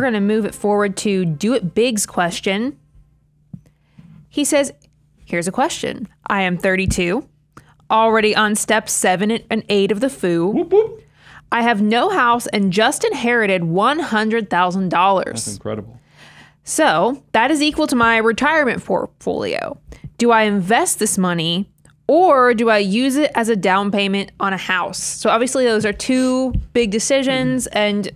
we're going to move it forward to Do It Big's question. He says, here's a question. I am 32, already on step 7 and 8 of the FOO. Whoop, whoop. I have no house and just inherited $100,000. That's incredible. So that is equal to my retirement portfolio. Do I invest this money or do I use it as a down payment on a house? So obviously those are two big decisions. And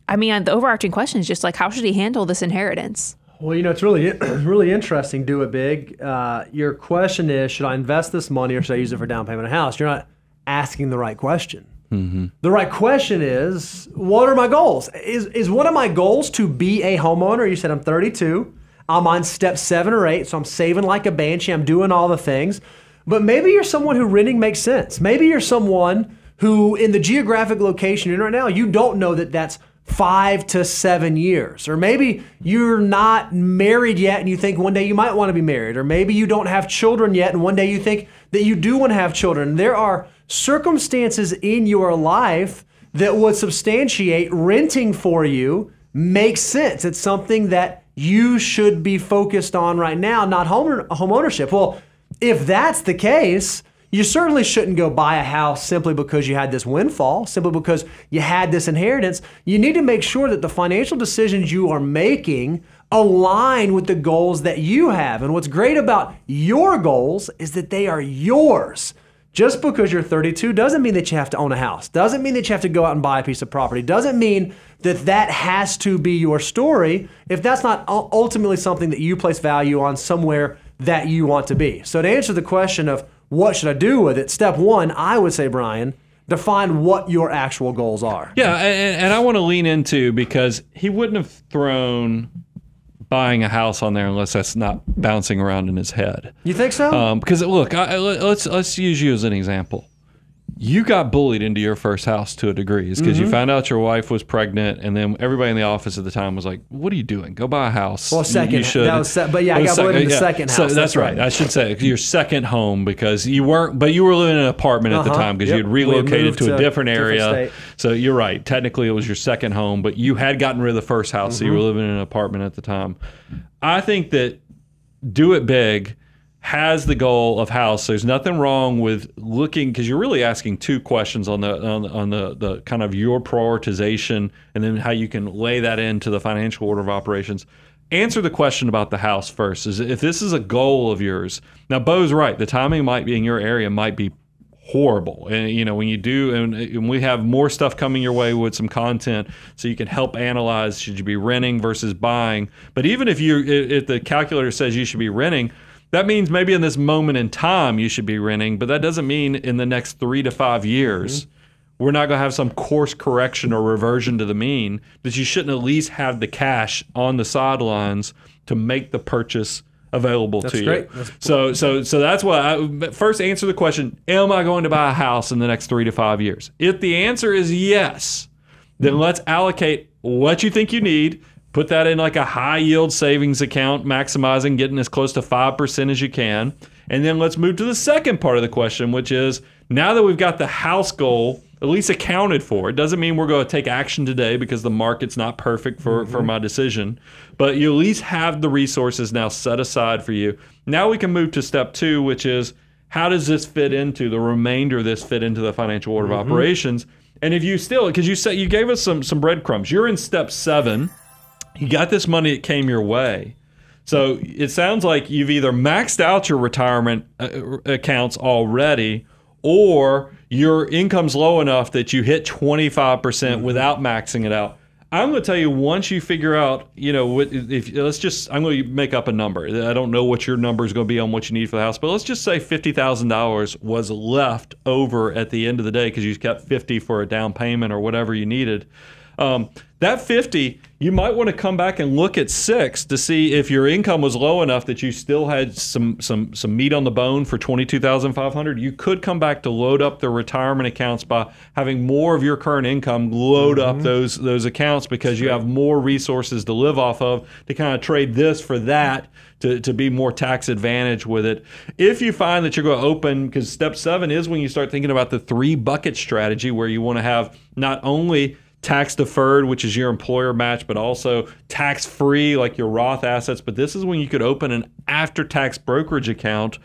I mean, the overarching question is just like, how should he handle this inheritance? Well, you know, it's really interesting. Do it big. Your question is, should I invest this money or should I use it for down payment on a house? You're not asking the right question. Mm-hmm. The right question is, what are my goals? Is one of my goals to be a homeowner? You said I'm 32. I'm on step 7 or 8, so I'm saving like a banshee. I'm doing all the things. But maybe you're someone who renting makes sense. Maybe you're someone who, in the geographic location you're in right now, you don't know that that's 5 to 7 years. Or maybe you're not married yet and you think one day you might want to be married. Or maybe you don't have children yet and one day you think that you do want to have children. There are circumstances in your life that would substantiate renting for you makes sense. It's something that you should be focused on right now, not home ownership. Well, if that's the case, you certainly shouldn't go buy a house simply because you had this windfall, simply because you had this inheritance. You need to make sure that the financial decisions you are making align with the goals that you have. And what's great about your goals is that they are yours. Just because you're 32 doesn't mean that you have to own a house. Doesn't mean that you have to go out and buy a piece of property. Doesn't mean that that has to be your story if that's not ultimately something that you place value on somewhere that you want to be. So to answer the question of what should I do with it, step 1, I would say, Brian, define what your actual goals are. Yeah, and I want to lean into, because he wouldn't have thrown buying a house on there unless that's not bouncing around in his head. You think so? Because look, let's use you as an example. You got bullied into your first house to a degree. It's because you found out your wife was pregnant, and then everybody in the office at the time was like, "What are you doing? Go buy a house." Well, second. You should. But yeah, I got bullied in the second house. So that's right. I should say your second home, because you weren't, but you were living in an apartment at the time because you had relocated to a different area. So you're right. Technically, it was your second home, but you had gotten rid of the first house, so you were living in an apartment at the time. I think that Do It Big has the goal of house. There's nothing wrong with looking, because you're really asking two questions on the kind of your prioritization and then how you can lay that into the financial order of operations. Answer the question about the house first. Is if this is a goal of yours. Now, Bo's right. The timing might be in your area might be horrible. And you know, when you do, and we have more stuff coming your way with some content so you can help analyze, should you be renting versus buying. But even if the calculator says you should be renting, that means maybe in this moment in time you should be renting, but that doesn't mean in the next 3 to 5 years we're not going to have some course correction or reversion to the mean, that you shouldn't at least have the cash on the sidelines to make the purchase available to you. So that's why I first answer the question, am I going to buy a house in the next 3 to 5 years? If the answer is yes, then let's allocate what you think you need. Put that in like a high yield savings account, maximizing, getting as close to 5% as you can. And then let's move to the second part of the question, which is, now that we've got the house goal at least accounted for, it doesn't mean we're going to take action today because the market's not perfect for my decision, but you at least have the resources now set aside for you. Now we can move to step 2, which is, how does this fit into the remainder of this fit into the financial order of operations? And if you still, because you gave us some breadcrumbs, you're in step 7. You got this money that came your way. So it sounds like you've either maxed out your retirement accounts already, or your income's low enough that you hit 25% without maxing it out. I'm going to tell you, once you figure out, you know, I'm going to make up a number. I don't know what your number is going to be on what you need for the house, but let's just say $50,000 was left over at the end of the day because you kept $50 for a down payment or whatever you needed. That $50, you might want to come back and look at $6 to see if your income was low enough that you still had some meat on the bone for $22,500. You could come back to load up the retirement accounts by having more of your current income load up those accounts, because you have more resources to live off of to kind of trade this for that to be more tax advantage with it. If you find that you're going to open, because step 7 is when you start thinking about the 3 bucket strategy, where you want to have not only tax deferred, which is your employer match, but also tax free, like your Roth assets. But this is when you could open an after-tax brokerage account.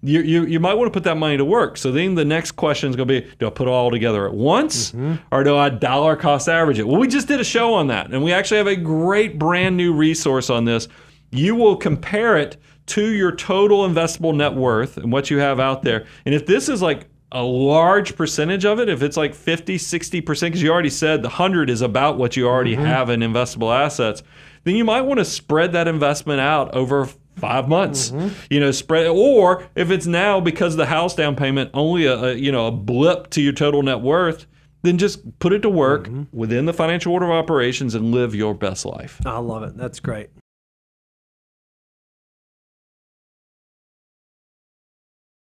You might want to put that money to work. So then the next question is going to be, do I put it all together at once or do I dollar cost average it? Well, we just did a show on that, and we actually have a great brand new resource on this. You will compare it to your total investable net worth and what you have out there. And if this is like a large percentage of it, if it's like 50, 60%, because you already said the 100 is about what you already have in investable assets, then you might want to spread that investment out over 5 months, spread, or if it's now because of the house down payment only a blip to your total net worth, then just put it to work within the financial order of operations and live your best life. I love it. That's great.